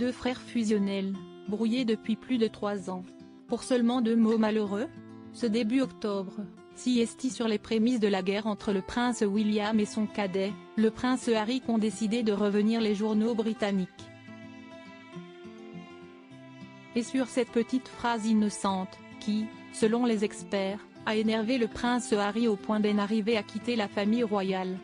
deux frères fusionnels, brouillés depuis plus de 3 ans. Pour seulement 2 mots malheureux? Ce début octobre, CST sur les prémices de la guerre entre le prince William et son cadet, le prince Harry, qu'ont décidé de revenir les journaux britanniques. Et sur cette petite phrase innocente, qui, selon les experts, a énervé le prince Harry au point d'en arriver à quitter la famille royale.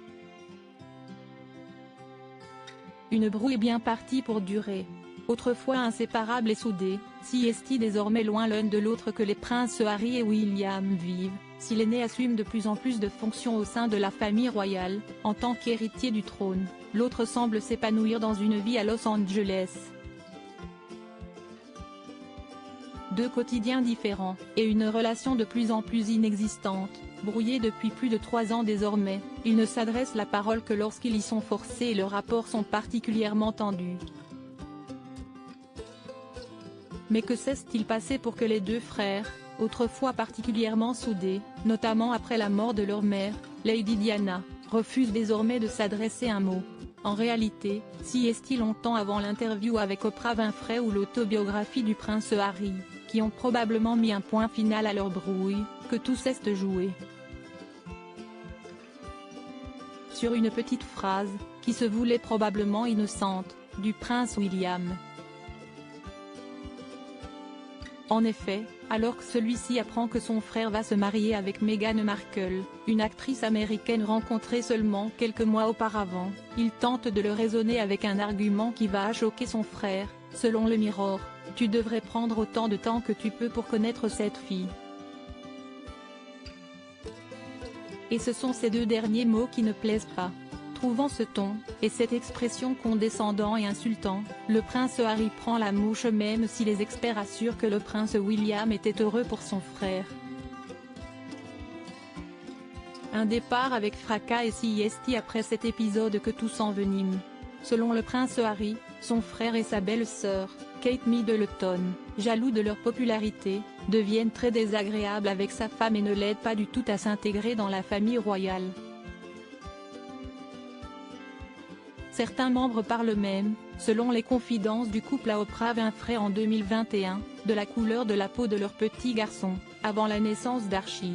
Une brouille bien partie pour durer. Autrefois inséparables et soudés, CST désormais loin l'un de l'autre que les princes Harry et William vivent, si l'aîné assume de plus en plus de fonctions au sein de la famille royale, en tant qu'héritier du trône, l'autre semble s'épanouir dans une vie à Los Angeles. Deux quotidiens différents, et une relation de plus en plus inexistante, brouillés depuis plus de 3 ans désormais, ils ne s'adressent la parole que lorsqu'ils y sont forcés et leurs rapports sont particulièrement tendus. Mais que s'est-il passé pour que les deux frères, autrefois particulièrement soudés, notamment après la mort de leur mère, Lady Diana, refusent désormais de s'adresser un mot? En réalité, CST longtemps avant l'interview avec Oprah Winfrey ou l'autobiographie du prince Harry, qui ont probablement mis un point final à leur brouille, que tout s'est joué sur une petite phrase, qui se voulait probablement innocente, du prince William. En effet, alors que celui-ci apprend que son frère va se marier avec Meghan Markle, une actrice américaine rencontrée seulement quelques mois auparavant, il tente de le raisonner avec un argument qui va choquer son frère. Selon le Mirror, tu devrais prendre autant de temps que tu peux pour connaître cette fille. Et ce sont ces deux derniers mots qui ne plaisent pas. Trouvant ce ton, et cette expression condescendant et insultant, le prince Harry prend la mouche même si les experts assurent que le prince William était heureux pour son frère. Un départ avec fracas et CST après cet épisode que tout s'envenime. Selon le prince Harry, son frère et sa belle-sœur, Kate Middleton, jaloux de leur popularité, deviennent très désagréables avec sa femme et ne l'aident pas du tout à s'intégrer dans la famille royale. Certains membres parlent même, selon les confidences du couple à Oprah Winfrey en 2021, de la couleur de la peau de leur petit garçon, avant la naissance d'Archie.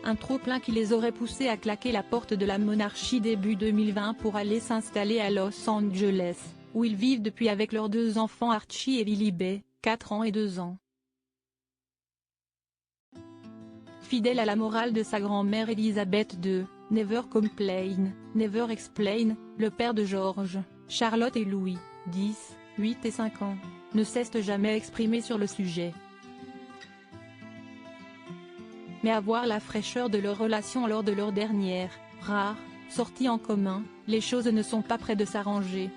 Un trop-plein qui les aurait poussés à claquer la porte de la monarchie début 2020 pour aller s'installer à Los Angeles, où ils vivent depuis avec leurs 2 enfants Archie et Lily-Bey, 4 ans et 2 ans. Fidèle à la morale de sa grand-mère Elizabeth II, Never complain, never explain, le père de George, Charlotte et Louis, 10, 8 et 5 ans, ne s'est jamais exprimé sur le sujet. Mais à voir la fraîcheur de leur relation lors de leur dernière, rare, sortie en commun, les choses ne sont pas près de s'arranger.